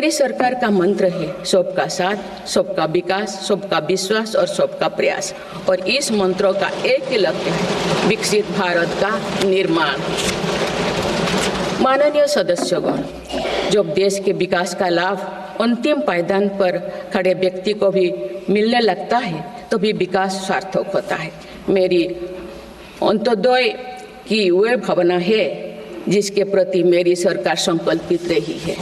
मेरी सरकार का मंत्र है सबका साथ, सबका विकास, सबका विश्वास और सबका प्रयास। और इस मंत्रों का एक ही लक्ष्य है, विकसित भारत का निर्माण। माननीय सदस्यगण, जब देश के विकास का लाभ अंतिम पायदान पर खड़े व्यक्ति को भी मिलने लगता है तो भी विकास सार्थक होता है। मेरी अंत्योदय की वह भावना है जिसके प्रति मेरी सरकार संकल्पित रही है।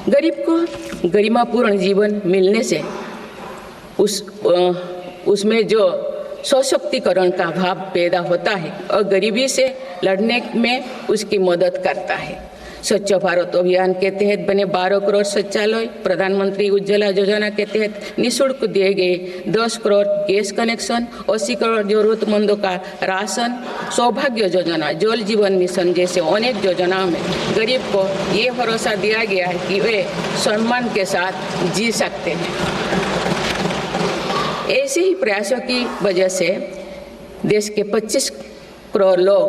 गरीब को गरिमापूर्ण जीवन मिलने से उसमें जो सशक्तिकरण का भाव पैदा होता है और गरीबी से लड़ने में उसकी मदद करता है। स्वच्छ भारत अभियान के तहत बने 12 करोड़ शौचालय, प्रधानमंत्री उज्ज्वला योजना के तहत निःशुल्क दिए गए 10 करोड़ गैस कनेक्शन, 80 करोड़ जरूरतमंदों का राशन, सौभाग्य योजना, जल जीवन मिशन जैसे अनेक योजनाओं में गरीब को ये भरोसा दिया गया है कि वे सम्मान के साथ जी सकते हैं। ऐसे ही प्रयासों की वजह से देश के 25 करोड़ लोग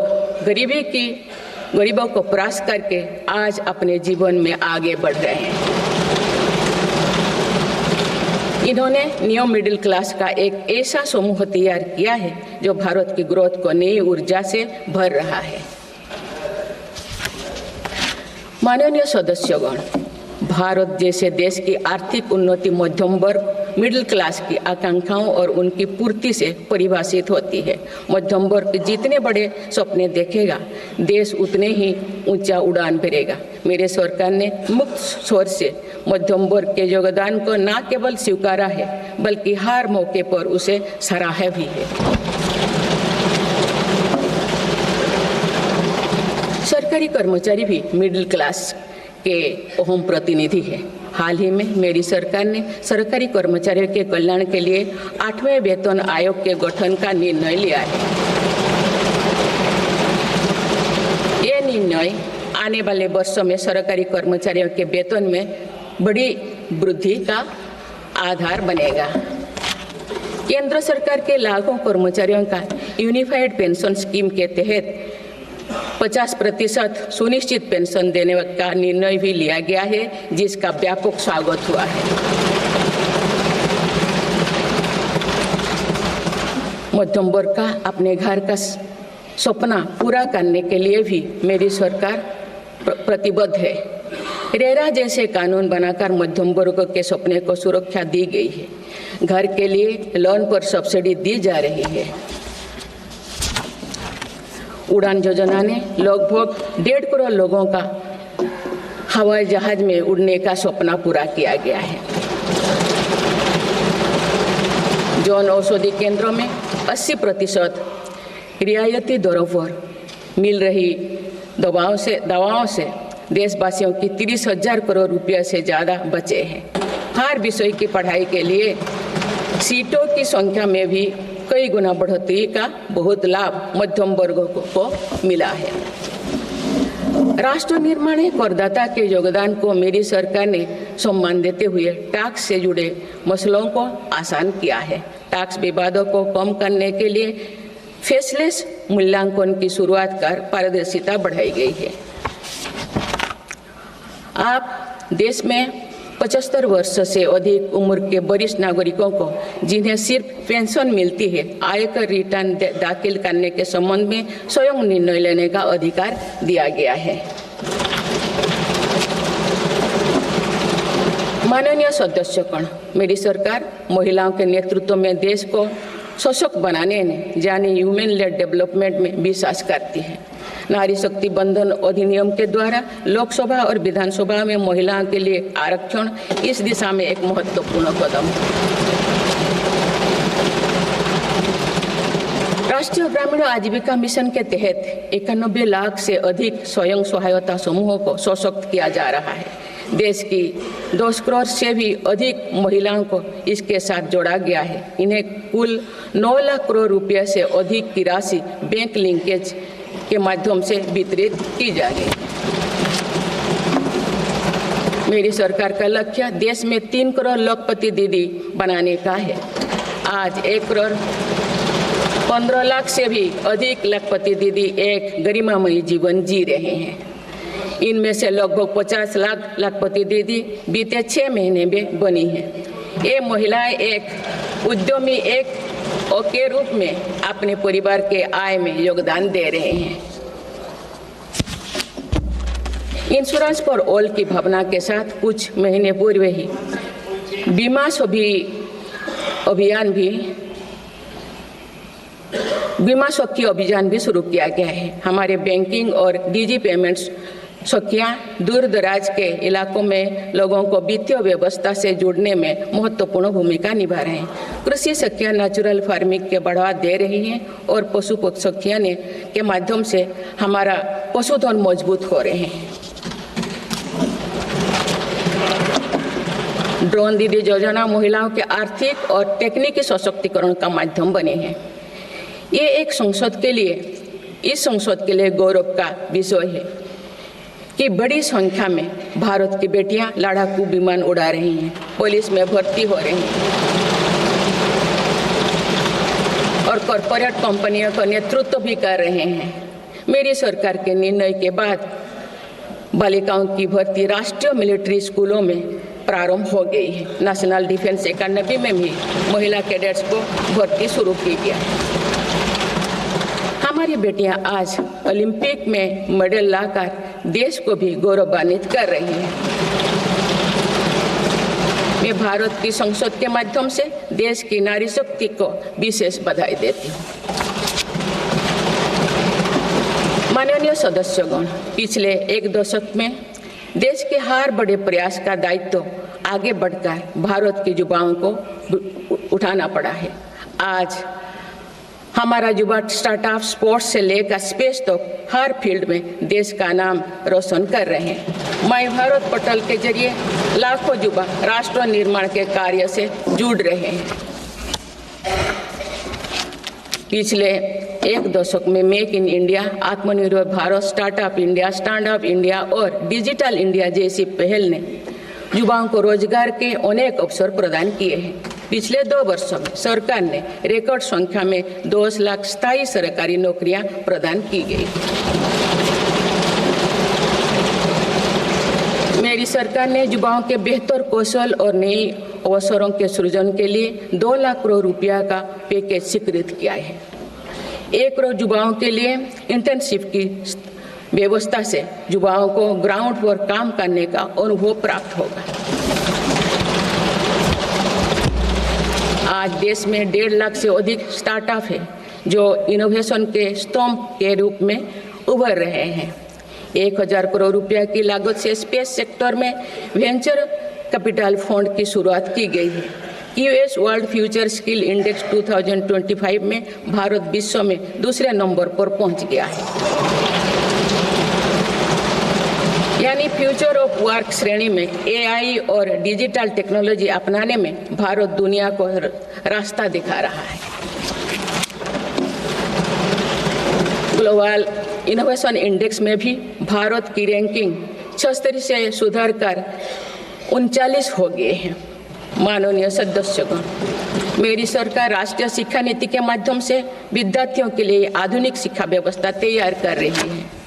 गरीबों को परास्त करके आज अपने जीवन में आगे बढ़ रहे हैं। इन्होंने न्यू मिडिल क्लास का एक ऐसा समूह तैयार किया है जो भारत की ग्रोथ को नई ऊर्जा से भर रहा है। माननीय सदस्यगण, भारत जैसे देश की आर्थिक उन्नति मध्यम वर्ग मिडिल क्लास की आकांक्षाओं और उनकी पूर्ति से परिभाषित होती है। मध्यम वर्ग जितने बड़े सपने देखेगा, देश उतने ही ऊंचा उड़ान भरेगा। मेरे सरकार ने मुक्त स्वर से मध्यम वर्ग के योगदान को न केवल स्वीकारा है बल्कि हर मौके पर उसे सराहा भी है। सरकारी कर्मचारी भी मिडिल क्लास के अहम प्रतिनिधि है। हाल ही में मेरी सरकार ने सरकारी कर्मचारियों के कल्याण के लिए 8वें वेतन आयोग के गठन का निर्णय लिया है। ये निर्णय आने वाले वर्षों में सरकारी कर्मचारियों के वेतन में बड़ी वृद्धि का आधार बनेगा। केंद्र सरकार के लाखों कर्मचारियों का यूनिफाइड पेंशन स्कीम के तहत 50% सुनिश्चित पेंशन देने का निर्णय भी लिया गया है, जिसका व्यापक स्वागत हुआ है। मध्यम वर्ग का अपने घर का सपना पूरा करने के लिए भी मेरी सरकार प्रतिबद्ध है। रेरा जैसे कानून बनाकर मध्यम वर्ग के सपने को सुरक्षा दी गई है। घर के लिए लोन पर सब्सिडी दी जा रही है। उड़ान योजना ने लगभग 1.5 करोड़ लोगों का हवाई जहाज में उड़ने का सपना पूरा किया गया है। जन औषधि केंद्रों में 80% रियायती दरों पर मिल रही दवाओं से देशवासियों की 30,000 करोड़ रुपये से ज़्यादा बचे हैं। हर विषय की पढ़ाई के लिए सीटों की संख्या में भी कई गुना बढ़ोतरी का बहुत लाभ मध्यम वर्ग को मिला है। राष्ट्र निर्माण में करदाता के योगदान को मेरी सरकार ने सम्मान देते हुए टैक्स से जुड़े मसलों को आसान किया है। टैक्स विवादों को कम करने के लिए फेसलेस मूल्यांकन की शुरुआत कर पारदर्शिता बढ़ाई गई है। आप देश में 75 वर्ष से अधिक उम्र के वरिष्ठ नागरिकों को जिन्हें सिर्फ पेंशन मिलती है, आयकर रिटर्न दाखिल करने के संबंध में स्वयं निर्णय लेने का अधिकार दिया गया है। माननीय सदस्यगण, मेरी सरकार महिलाओं के नेतृत्व में देश को सशक्त बनाने में यानी ह्यूमन लेड डेवलपमेंट में विश्वास करती है। नारी शक्ति बंधन अधिनियम के द्वारा लोकसभा और विधानसभा में महिलाओं के लिए आरक्षण इस दिशा में एक महत्वपूर्ण कदम है। राष्ट्रीय ग्रामीण आजीविका मिशन के तहत 91 लाख से अधिक स्वयं सहायता समूहों को सशक्त किया जा रहा है। देश की 10 करोड़ से भी अधिक महिलाओं को इसके साथ जोड़ा गया है। इन्हें कुल 9 लाख करोड़ रुपये से अधिक की राशि बैंक लिंकेज के माध्यम से वितरित की जा रही है। मेरी सरकार का लक्ष्य देश में 3 करोड़ लखपति दीदी बनाने का है। आज 1 करोड़ 15 लाख से भी अधिक लखपति दीदी एक गरिमामयी जीवन जी रहे हैं। इनमें से लगभग 50 लाख लाखपति दीदी बीते 6 महीने में बनी है। ये महिलाएं एक उद्यमी के रूप में अपने परिवार के आय में योगदान दे रहे हैं। इंश्योरेंस फॉर ऑल की भावना के साथ कुछ महीने पूर्व ही बीमा सखी अभियान भी शुरू किया गया है। हमारे बैंकिंग और डिजी पेमेंट्स सखियां दूर दराज के इलाकों में लोगों को वित्तीय व्यवस्था से जुड़ने में महत्वपूर्ण भूमिका निभा रहे हैं। कृषि सखियां नेचुरल फार्मिंग के बढ़ावा दे रही हैं और पशु सखियां के माध्यम से हमारा पशुधन मजबूत हो रहे हैं। ड्रोन दीदी योजना महिलाओं के आर्थिक और तकनीकी सशक्तिकरण का माध्यम बने हैं। ये एक इस संसद के लिए गौरव का विषय है कि बड़ी संख्या में भारत की बेटियां लड़ाकू विमान उड़ा रही हैं, पुलिस में भर्ती हो रही हैं और कॉरपोरेट कंपनियों का नेतृत्व भी कर रहे हैं। मेरी सरकार के निर्णय के बाद बालिकाओं की भर्ती राष्ट्रीय मिलिट्री स्कूलों में प्रारंभ हो गई है। नेशनल डिफेंस एकेडमी में भी महिला कैडेट्स को भर्ती शुरू की गई है। हमारी बेटियां आज ओलंपिक में मेडल लाकर देश को भी गौरवान्वित कर रही हैं। मैं भारत की संसद के माध्यम से देश की नारी शक्ति को विशेष बधाई देती हूँ। माननीय सदस्यगण, पिछले 1 दशक में देश के हर बड़े प्रयास का दायित्व आगे बढ़कर भारत के युवाओं को उठाना पड़ा है। आज हमारा युवा स्टार्टअप स्पोर्ट्स से लेकर स्पेस तक हर फील्ड में देश का नाम रोशन कर रहे हैं। माय भारत पोर्टल के जरिए लाखों युवा राष्ट्र निर्माण के कार्य से जुड़ रहे हैं। पिछले 1 दशक में मेक इन इंडिया, आत्मनिर्भर Bharat, startup India, stand up India और डिजिटल इंडिया जैसी पहल ने युवाओं को रोजगार के अनेक अवसर प्रदान किए हैं। पिछले 2 वर्षों में सरकार ने रिकॉर्ड संख्या में 10 लाख स्थायी सरकारी नौकरियां प्रदान की गई। मेरी सरकार ने युवाओं के बेहतर कौशल और नई अवसरों के सृजन के लिए 2 लाख करोड़ रुपया का पैकेज स्वीकृत किया है। 1 करोड़ युवाओं के लिए इंटर्नशिप की व्यवस्था से युवाओं को ग्राउंड पर काम करने का अनुभव प्राप्त होगा। आज देश में 1.5 लाख से अधिक स्टार्टअप है जो इनोवेशन के स्तंभ के रूप में उभर रहे हैं। 1000 करोड़ रुपया की लागत से स्पेस सेक्टर में वेंचर कैपिटल फंड की शुरुआत की गई है। US world future skill index 2025 में भारत विश्व में दूसरे नंबर पर पहुंच गया है। यानी फ्यूचर ऑफ वर्क श्रेणी में एआई और डिजिटल टेक्नोलॉजी अपनाने में भारत दुनिया को रास्ता दिखा रहा है। ग्लोबल इनोवेशन इंडेक्स में भी भारत की रैंकिंग 76 से सुधर कर 39 हो गए हैं। माननीय सदस्यगण, मेरी सरकार राष्ट्रीय शिक्षा नीति के माध्यम से विद्यार्थियों के लिए आधुनिक शिक्षा व्यवस्था तैयार कर रही है।